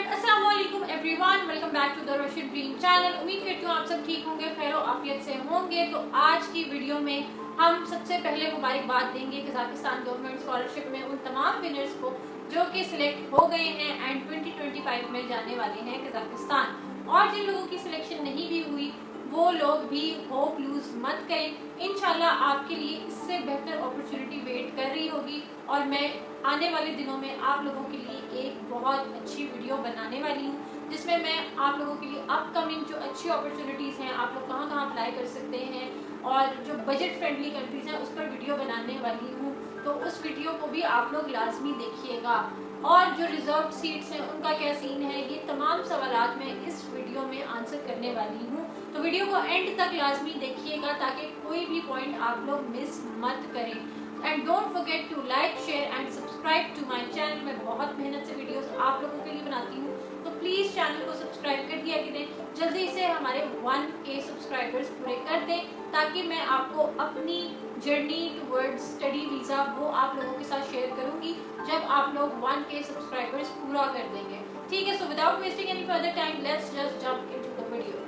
अस्सलाम वालेकुम everyone, welcome back to the Russian dream channel. उम्मीद करती हूँ आप सब ठीक होंगे, खैर आफियत से होंगे। तो आज की वीडियो में हम सबसे पहले मुबारकबाद देंगे कजाकिस्तान गवर्नमेंट स्कॉलरशिप में उन तमाम विनर्स को जो कि सिलेक्ट हो गए हैं एंड 2025 में जाने वाले हैं कजाकिस्तान। और जिन लोगों की सिलेक्शन नहीं भी हुई वो लोग भी होप लूज मत करें। इंशाल्लाह आपके लिए इससे बेहतर अपॉर्चुनिटी वेट कर रही होगी और मैं आने वाले दिनों में आप लोगों के लिए एक बहुत अच्छी वीडियो बनाने वाली हूँ जिसमें मैं आप लोगों के लिए अपकमिंग जो अच्छी अपॉर्चुनिटीज़ हैं, आप लोग कहाँ कहाँ अप्लाई कर सकते हैं और जो बजट फ्रेंडली कंट्रीज़ हैं उस पर वीडियो बनाने वाली हूँ। तो उस वीडियो को भी आप लोग लाजमी देखिएगा। और जो रिजर्व सीट्स हैं उनका क्या सीन है, ये तमाम सवालात मैं इस वीडियो में आंसर करने वाली हूँ। तो वीडियो को एंड तक लाजमी देखिएगा ताकि कोई भी पॉइंट आप लोग मिस मत करें। And don't forget to like, share and subscribe to my channel. मैं बहुत मेहनत से वीडियोस आप लोगों के लिए बनाती हूँ, तो प्लीज़ चैनल को सब्सक्राइब कर दिया करें। जल्दी से हमारे 1K सब्सक्राइबर्स पूरे कर दें ताकि मैं आपको अपनी जर्नी टुवर्ड्स स्टडी वीज़ा वो आप लोगों के साथ शेयर करूँगी जब आप लोग 1K सब्सक्राइबर्स पूरा कर देंगे। ठीक है, so without wasting any further time let's just jump into the video.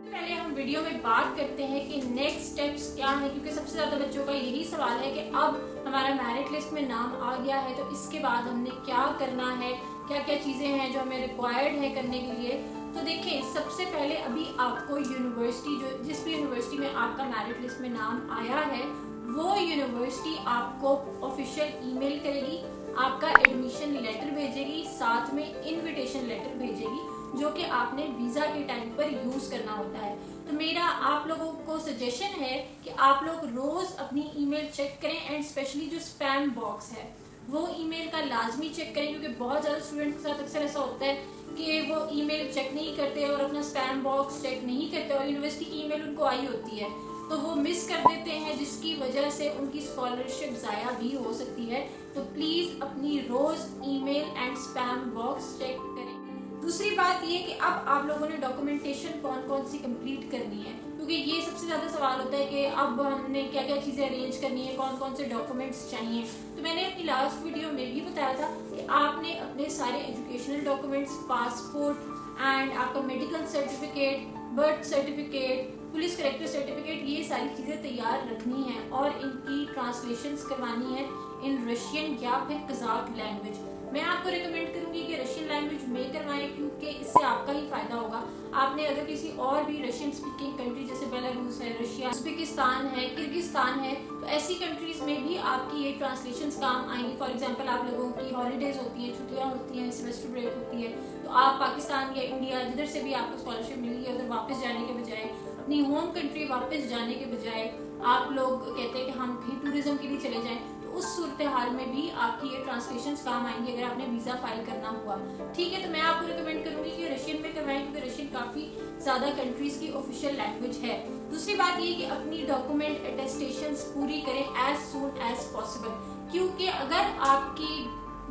पहले हम वीडियो में बात करते हैं कि नेक्स्ट स्टेप्स क्या है, क्योंकि सबसे ज़्यादा बच्चों का यही सवाल है कि अब हमारा मेरिट लिस्ट में नाम आ गया है तो इसके बाद हमने क्या करना है, क्या क्या चीज़ें हैं जो हमें रिक्वायर्ड है करने के लिए। तो देखिए, सबसे पहले अभी आपको यूनिवर्सिटी जो जिस भी यूनिवर्सिटी में आपका मेरिट लिस्ट में नाम आया है वो यूनिवर्सिटी आपको ऑफिशियल ईमेल करेगी, आपका एडमिशन लेटर भेजेगी, साथ में इनविटेशन लेटर भेजेगी जो कि आपने वीज़ा के टाइम पर यूज़ करना होता है। तो मेरा आप लोगों को सजेशन है कि आप लोग रोज़ अपनी ईमेल चेक करें एंड स्पेशली जो स्पैम बॉक्स है वो ईमेल का लाजमी चेक करें, क्योंकि बहुत ज़्यादा स्टूडेंट के साथ अक्सर ऐसा होता है कि वो ईमेल चेक नहीं करते और अपना स्पैम बॉक्स चेक नहीं करते और यूनिवर्सिटी की ईमेल उनको आई होती है तो वो मिस कर देते हैं, जिसकी वजह से उनकी स्कॉलरशिप ज़ाया भी हो सकती है। तो प्लीज़ अपनी रोज़ email and spam box check करें। दूसरी बात ये कि अब आप लोगों ने डॉक्यूमेंटेशन कौन कौन सी कंप्लीट करनी है, क्योंकि ये सबसे ज़्यादा सवाल होता है कि अब हमने क्या क्या चीज़ें अरेंज करनी है, कौन कौन से डॉक्यूमेंट्स चाहिए। तो मैंने अपनी लास्ट वीडियो में भी बताया था कि आपने अपने सारे एजुकेशनल डॉक्यूमेंट्स, पासपोर्ट एंड आपका medical certificate, birth certificate, police character certificate, ये सारी चीज़ें तैयार रखनी है और इनकी ट्रांसलेशंस करवानी है इन रशियन या फिर कज़ाक लैंग्वेज। मैं आपको रिकमेंड करूंगी कि रशियन लैंग्वेज में करवाएं, क्योंकि इससे आपका ही फायदा होगा। आपने अगर किसी और भी रशियन स्पीकिंग कंट्री जैसे बेलारूस है, रशिया, उज़्बेकिस्तान है, किर्गिस्तान है, तो ऐसी कंट्रीज में भी आपकी ये ट्रांसलेशंस काम आएंगी। फॉर एग्जांपल आप लोगों की हॉलीडेज होती है, छुट्टियां होती हैं, सेमेस्टर ब्रेक होती है, तो आप पाकिस्तान या इंडिया जिधर से भी आपको स्कॉलरशिप मिली है उधर वापस जाने के बजाय, अपनी होम कंट्री वापस जाने के बजाय आप लोग कहते हैं कि हम कहीं टूरिज्म के लिए चले जाएं, तो उस सूरत हाल में भी आपकी ये ट्रांसलेशंस काम आएंगी अगर आपने वीज़ा फाइल करना हुआ। ठीक है, तो मैं आपको रिकमेंड करूंगी कि रशियन में करवाएं, क्योंकि रशियन काफ़ी ज़्यादा कंट्रीज़ की ऑफिशियल लैंग्वेज है। दूसरी बात ये कि अपनी डॉक्यूमेंट अटेस्टेशंस पूरी करें एज सून एज पॉसिबल, क्योंकि अगर आपकी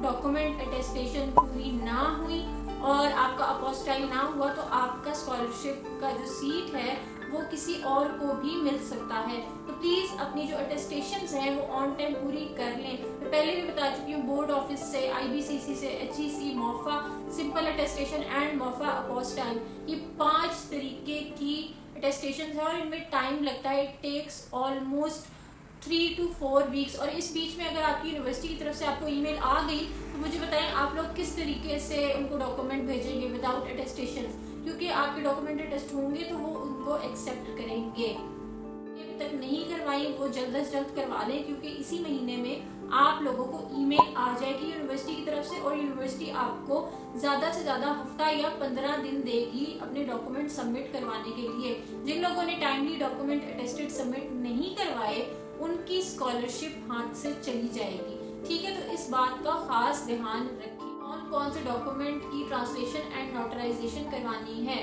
डॉक्यूमेंट अटेस्टेशन पूरी ना हुई और आपका अपोस्टाइल ना हुआ तो आपका स्कॉलरशिप का जो सीट है वो किसी और को भी मिल सकता है। तो प्लीज़ अपनी जो अटेस्टेशंस हैं वो ऑन टाइम पूरी कर लें। मैं पहले भी बता चुकी हूँ, बोर्ड ऑफिस से, IBCC से, HEC, MOFA simple attestation and MOFA apostille, ये 5 तरीके की अटेस्टेशंस हैं और इनमें टाइम लगता है। It takes almost 3 to 4 weeks. और इस बीच में अगर आपकी यूनिवर्सिटी की तरफ से आपको ईमेल आ गई तो मुझे बताएं आप लोग किस तरीके से उनको डॉक्यूमेंट भेजेंगे विदाउट अटेस्टेशन, क्योंकि आपके डॉक्यूमेंट टेस्ट होंगे तो वो उनको एक्सेप्ट करेंगे। अभी तक नहीं करवाई वो जल्द से जल्द करवा लें, क्योंकि इसी महीने में आप लोगों को ईमेल आ जाएगी यूनिवर्सिटी की तरफ से और यूनिवर्सिटी आपको ज़्यादा से ज़्यादा हफ्ता या 15 दिन देगी अपने डॉक्यूमेंट सबमिट करवाने के लिए। जिन लोगों ने टाइमली डॉक्यूमेंट अटेस्टेड सबमिट नहीं करवाए उनकी स्कॉलरशिप हाथ से चली जाएगी। ठीक है, तो इस बात का खास ध्यान रखें कौन से डॉक्यूमेंट की ट्रांसलेशन एंड नोटराइजेशन करवानी है।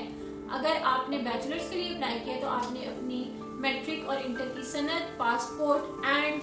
अगर आपने बैचलर्स के लिए अप्लाई किया तो आपने अपनी मैट्रिक और इंटर की सनद, पासपोर्ट एंड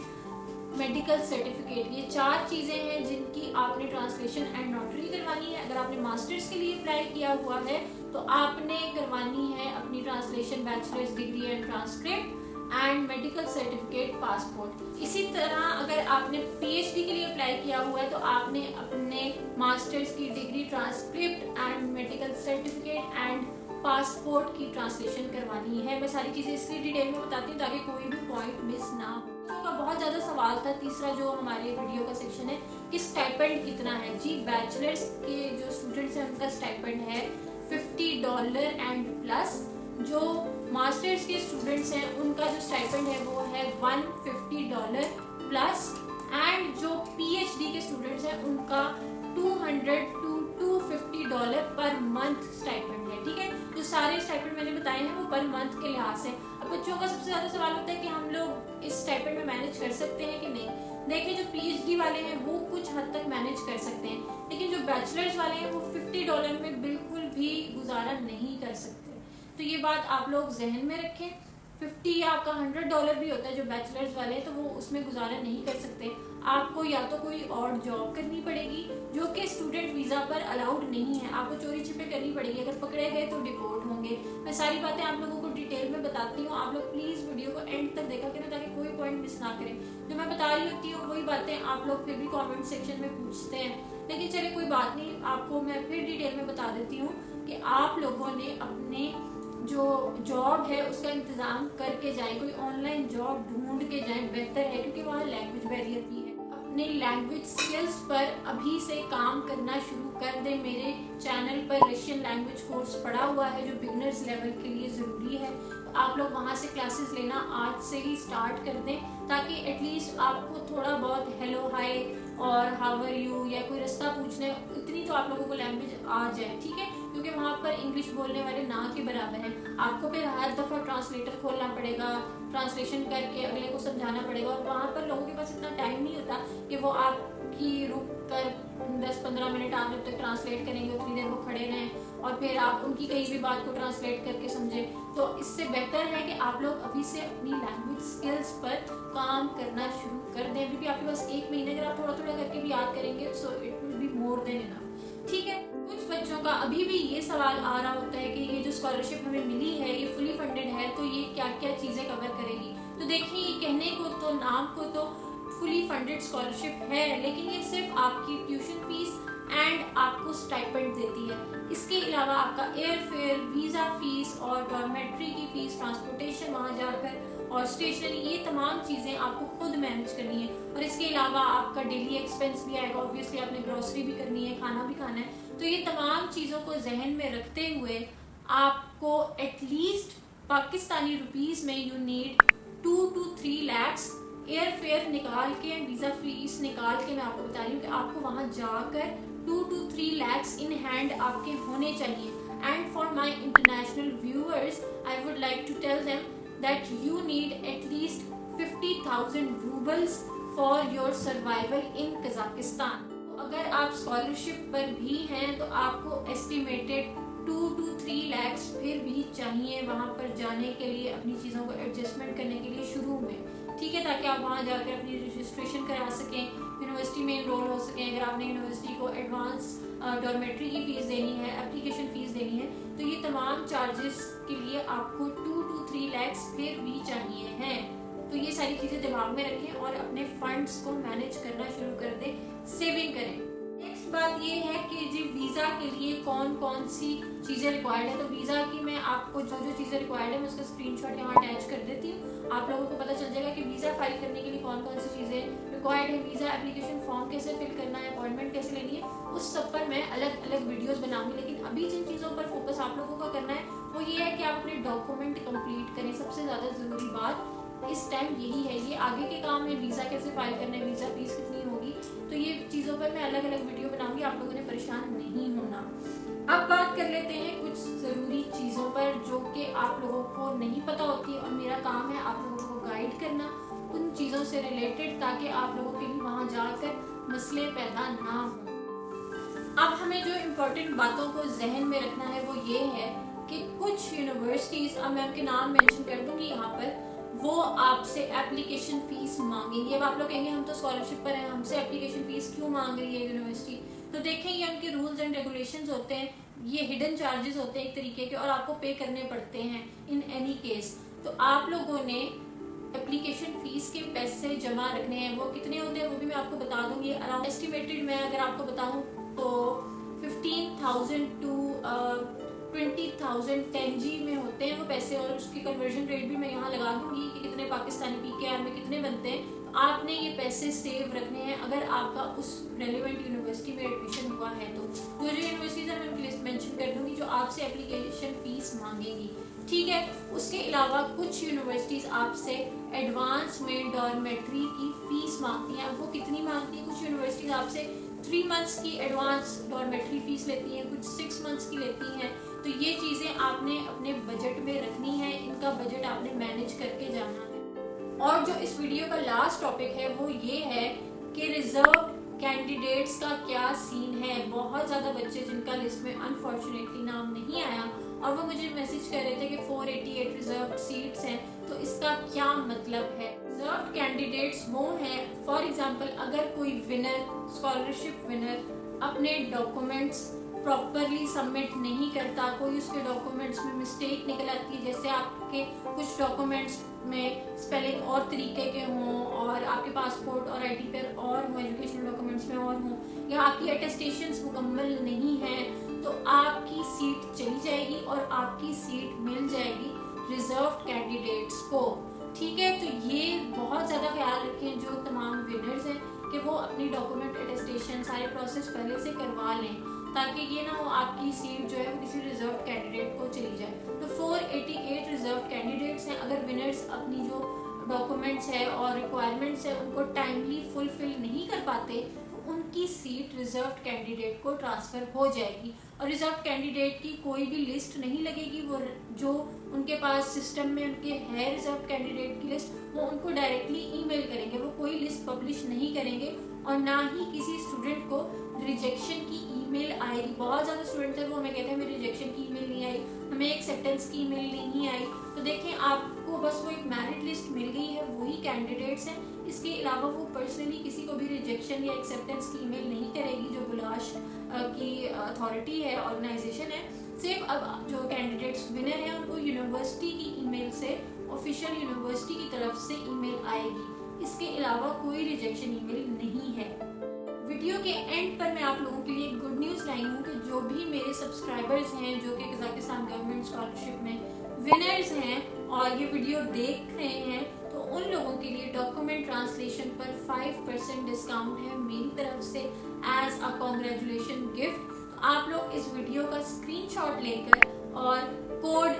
मेडिकल सर्टिफिकेट, ये 4 चीज़ें हैं जिनकी आपने ट्रांसलेशन एंड नोटरी करवानी है। अगर आपने मास्टर्स के लिए अप्लाई किया हुआ है तो आपने करवानी है अपनी translation, bachelors degree and transcript and medical certificate passport. इसी तरह अगर आपने पीएचडी के लिए अप्लाई किया हुआ है तो आपने अपने मास्टर्स की degree, transcript and medical certificate and passport की ट्रांसलेशन करवानी है। मैं सारी चीज़ें इसलिए डिटेल में बताती हूँ ताकि कोई भी पॉइंट मिस ना हो। का बहुत ज़्यादा सवाल था तीसरा जो हमारे वीडियो का सेक्शन है कि स्टाइपेंड कितना है। जी बैचलर्स के जो स्टूडेंट्स हैं उनका स्टाइपेंड है $50 एंड प्लस। जो मास्टर्स के स्टूडेंट्स हैं उनका जो स्टाइपेंड है वो है $150 प्लस। एंड जो पीएचडी के स्टूडेंट्स हैं उनका $200 to $250 पर मंथ स्टाइपेंड है। ठीक है, जो सारे स्टाइपेंड मैंने बताए हैं वो पर मंथ के लिहाज से। अब बच्चों का सबसे ज्यादा सवाल होता है कि हम लोग इस स्टाइपेंड में मैनेज कर सकते हैं कि नहीं। देखिए जो पीएचडी वाले हैं वो कुछ हद तक मैनेज कर सकते हैं, लेकिन जो बैचलर्स वाले हैं वो $50 में बिल्कुल भी गुजारा नहीं कर सकते। तो ये बात आप लोग जहन में रखें। 50 या आपका $100 भी होता है जो बैचलर्स वाले हैं, तो वो उसमें गुजारा नहीं कर सकते। आपको या तो कोई और जॉब करनी पड़ेगी जो कि स्टूडेंट वीज़ा पर अलाउड नहीं है, आपको चोरी छिपे करनी पड़ेगी। अगर पकड़े गए तो डिपोर्ट होंगे। मैं सारी बातें आप लोगों को डिटेल में बताती हूँ, आप लोग प्लीज़ वीडियो को एंड तक देखा करें ताकि कोई पॉइंट मिस ना करें। जो मैं बता रही होती हूँ वही बातें आप लोग फिर भी कॉमेंट सेक्शन में पूछते हैं, लेकिन चले कोई बात नहीं, आपको मैं फिर डिटेल में बता देती हूँ कि आप लोगों ने अपने जो जॉब है उसका इंतज़ाम करके जाएं। कोई ऑनलाइन जॉब ढूंढ के जाएं, बेहतर है, क्योंकि वहाँ लैंग्वेज बैरियर भी है। अपने लैंग्वेज स्किल्स पर अभी से काम करना शुरू कर दें। मेरे चैनल पर रशियन लैंग्वेज कोर्स पड़ा हुआ है जो बिगनर्स लेवल के लिए ज़रूरी है। तो आप लोग वहाँ से क्लासेस लेना आज से ही स्टार्ट कर दें, ताकि एटलीस्ट आपको थोड़ा बहुत हेलो हाय और हाउ आर यू या कोई रास्ता पूछना है, इतनी तो आप लोगों को लैंग्वेज आ जाए। ठीक है, क्योंकि वहाँ पर इंग्लिश बोलने वाले ना के बराबर हैं। आपको फिर हर दफ़ा ट्रांसलेटर खोलना पड़ेगा, ट्रांसलेशन करके अगले को समझाना पड़ेगा, और वहाँ पर लोगों के पास इतना टाइम नहीं होता कि वो आपकी रुक कर 10-15 मिनट आप जब तक ट्रांसलेट करेंगे उतनी देर वो खड़े रहें और फिर आप उनकी कहीं भी बात को ट्रांसलेट करके समझें। तो इससे बेहतर है कि आप लोग अभी से अपनी लैंग्वेज स्किल्स पर काम करना शुरू कर दें। अभी भी आपके पास 1 महीने अगर आप थोड़ा थोड़ा करके भी याद करेंगे so it will be more than enough. ठीक है, कुछ बच्चों का अभी भी ये सवाल आ रहा होता है कि ये जो स्कॉलरशिप हमें मिली है ये फुली फंडेड है, तो ये क्या क्या चीज़ें कवर करेगी। तो देखिए, ये कहने को तो नाम को तो फुली फंडेड स्कॉलरशिप है, लेकिन ये सिर्फ आपकी ट्यूशन फीस एंड आपको स्टाइपेंड देती है। इसके अलावा आपका एयर फेयर, वीज़ा फीस और डॉर्मेट्री की फीस, ट्रांसपोर्टेशन वहाँ जाकर और स्टेशनरी, ये तमाम चीज़ें आपको खुद मैनेज करनी है। और इसके अलावा आपका डेली एक्सपेंस भी आएगा, ऑब्वियसली आपने ग्रोसरी भी करनी है, खाना भी खाना है। तो ये तमाम चीज़ों को जहन में रखते हुए आपको एटलीस्ट पाकिस्तानी रुपीज़ में you need 2 to 3 lakhs air fare निकाल के, वीज़ा फीस निकाल के, मैं आपको बता रही हूँ कि आपको वहाँ जाकर 2 to 3 lakhs इन हैंड आपके होने चाहिए। And for my international viewers I would like to tell them that you need at least 50,000 rubles for your survival in Kazakhstan। अगर आप स्कॉलरशिप पर भी हैं तो आपको एस्टिमेटेड 2 to 3 lakhs फिर भी चाहिए वहाँ पर जाने के लिए, अपनी चीज़ों को एडजस्टमेंट करने के लिए शुरू में। ठीक है, ताकि आप वहाँ जाकर अपनी रजिस्ट्रेशन करा सकें, यूनिवर्सिटी में इनरोल हो सकें। अगर आपने यूनिवर्सिटी को एडवांस डॉर्मेट्री की फ़ीस देनी है, एप्लीकेशन फ़ीस देनी है, तो ये तमाम चार्जेस के लिए आपको 2 to 3 lakhs फिर भी चाहिए हैं। तो ये सारी चीज़ें दिमाग में रखें और अपने फंड्स को मैनेज करना शुरू कर दें, सेविंग करें। नेक्स्ट बात ये है कि जी वीज़ा के लिए कौन कौन सी चीज़ें रिक्वायर्ड है। तो वीज़ा की मैं आपको जो जो चीज़ें रिक्वायर्ड है मैं उसका स्क्रीनशॉट यहाँ अटैच कर देती हूँ। आप लोगों को पता चल जाएगा कि वीज़ा फाइल करने के लिए कौन कौन सी चीज़ें रिक्वायर्ड है, वीज़ा एप्लीकेशन फॉर्म कैसे फिल करना है, अपॉइंटमेंट कैसे लेनी है, उस सब पर मैं अलग अलग वीडियोस बनाऊंगी। लेकिन अभी जिन चीज़ों पर फोकस आप लोगों का करना है वो ये है कि आप अपने डॉक्यूमेंट कंप्लीट करें। सबसे ज़्यादा ज़रूरी बात इस टाइम यही है। ये आगे के काम है, वीज़ा कैसे फाइल करना है, वीज़ा फीस कितनी होगी, तो ये चीज़ों पर मैं अलग अलग वीडियो बनाऊंगी, आप लोगों ने परेशान नहीं होना। अब बात कर लेते हैं कुछ ज़रूरी चीज़ों पर जो कि आप लोगों को नहीं पता होती, और मेरा काम है आप लोगों को गाइड करना उन चीज़ों से रिलेटेड, ताकि आप लोगों के लिए वहाँ जाकर मसले पैदा ना हो। अब हमें जो इम्पोर्टेंट बातों को जहन में रखना है वो ये है कि कुछ यूनिवर्सिटीज़, अब मैं उनके नाम मेंशन कर दूँगी यहाँ पर, वो आपसे एप्लीकेशन फ़ीस मांगेंगे। अब आप लोग कहेंगे हम तो स्कॉलरशिप पर हैं, हमसे एप्लीकेशन फ़ीस क्यों मांग रही है यूनिवर्सिटी। तो देखें, ये उनके रूल्स एंड रेगुलेशंस होते हैं, ये हिडन चार्जेस होते हैं एक तरीके के, और आपको पे करने पड़ते हैं इन एनी केस। तो आप लोगों ने एप्लीकेशन फीस के पैसे जमा रखने हैं। वो कितने होते हैं वो भी मैं आपको बता दूंगी। अराउंड एस्टिमेटेड मैं अगर आपको बताऊं तो 15,000 टू 20,000 10G में होते हैं वो पैसे, और उसकी कन्वर्जन रेट भी मैं यहाँ लगा दूंगी कि कितने पाकिस्तानी PKR में कितने बनते हैं। तो आपने ये पैसे सेव रखने हैं अगर आपका उस रेलिवेंट यूनिवर्सिटी में एडमिशन हुआ है। तो जो यूनिवर्सिटीज है मैं उनकी लिस्ट मेंशन कर दूंगी जो आपसे एप्लीकेशन फीस मांगेंगी, ठीक है। उसके अलावा कुछ यूनिवर्सिटीज आपसे एडवांस में डॉर्मेट्री की फीस मांगती हैं। वो कितनी मांगती है? कुछ यूनिवर्सिटीज आपसे 3 मंथ्स की एडवांस डॉर्मेट्री फीस लेती हैं, कुछ 6 मंथ्स की लेती हैं। तो ये चीज़ें आपने अपने बजट में रखनी है, इनका बजट आपने मैनेज करके जाना है। और जो इस वीडियो का लास्ट टॉपिक है वो ये है कि रिजर्व कैंडिडेट्स का क्या सीन है। बहुत ज़्यादा बच्चे जिनका लिस्ट में अनफॉर्चुनेटली नाम नहीं आया और वो मुझे मैसेज कर रहे थे कि 488 रिजर्व सीट्स हैं, तो इसका क्या मतलब है। रिजर्व कैंडिडेट्स वो हैं, फॉर एग्जांपल अगर कोई विनर, स्कॉलरशिप विनर अपने डॉक्यूमेंट्स प्रॉपरली सबमिट नहीं करता, कोई उसके डॉक्यूमेंट्स में मिस्टेक निकल आती है, जैसे आपके कुछ डॉक्यूमेंट्स में स्पेलिंग और तरीके के हों और आपके पासपोर्ट और ID पर और हों, एजुकेशनल डॉक्यूमेंट्स में और हों, या आपकी अटेस्टेशंस मुकम्मल नहीं हैं, तो आपकी सीट चली जाएगी और आपकी सीट मिल जाएगी रिजर्व कैंडिडेट्स को, ठीक है। तो ये बहुत ज़्यादा ख्याल रखें जो तमाम विनर्स हैं कि वो अपनी डॉक्यूमेंट अटेस्टेशन सारे प्रोसेस पहले से करवा लें, ताकि ये ना हो आपकी सीट जो है वो किसी रिजर्व कैंडिडेट को चली जाए। तो 488 रिजर्व कैंडिडेट्स हैं। अगर विनर्स अपनी जो डॉक्यूमेंट्स है और रिक्वायरमेंट्स है उनको टाइमली फुलफिल नहीं कर पाते तो उनकी सीट रिजर्व कैंडिडेट को ट्रांसफ़र हो जाएगी। और रिजर्व कैंडिडेट की कोई भी लिस्ट नहीं लगेगी, वो जो उनके पास सिस्टम में उनके है रिजर्व कैंडिडेट की लिस्ट, वो उनको डायरेक्टली ईमेल करेंगे, वो कोई लिस्ट पब्लिश नहीं करेंगे और ना ही किसी स्टूडेंट को रिजेक्शन की ईमेल आएगी। बहुत ज़्यादा स्टूडेंट्स हैं वो हमें कहते हैं हमें रिजेक्शन की ईमेल नहीं आई, हमें एक्सेप्टेंस की ईमेल नहीं आई। तो देखें आपको बस वो एक मेरिट लिस्ट मिल गई है, वही कैंडिडेट्स हैं। इसके अलावा वो पर्सनली किसी को भी रिजेक्शन या एक्सेप्टेंस की ईमेल नहीं करेगी, जो बुलाश की अथॉरिटी है, ऑर्गेनाइजेशन है। सिर्फ अब जो कैंडिडेट्स विनर हैं उनको यूनिवर्सिटी की ईमेल से, ऑफिशियल यूनिवर्सिटी की तरफ से ईमेल आएगी। इसके अलावा कोई रिजेक्शन ईमेल नहीं है। वीडियो के एंड पर मैं आप लोगों के लिए गुड न्यूज़ लाई हूँ कि जो भी मेरे सब्सक्राइबर्स हैं जो कि कजाकिस्तान गवर्नमेंट स्कॉलरशिप में विनर्स हैं और ये वीडियो देख रहे हैं, तो उन लोगों के लिए डॉक्यूमेंट ट्रांसलेशन पर 5% डिस्काउंट है मेरी तरफ से एज अ कॉन्ग्रेचुलेशन गिफ्ट। तो आप लोग इस वीडियो का स्क्रीनशॉट लेकर और कोड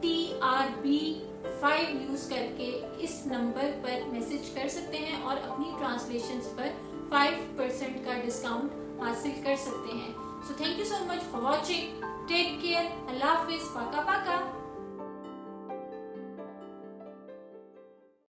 TRB5 यूज़ करके इस नंबर पर मैसेज कर सकते हैं और अपनी ट्रांसलेशंस पर 5% का डिस्काउंट हासिल कर सकते हैं। So thank you so much for watching, take care, अल्लाह हाफिज़, पाका।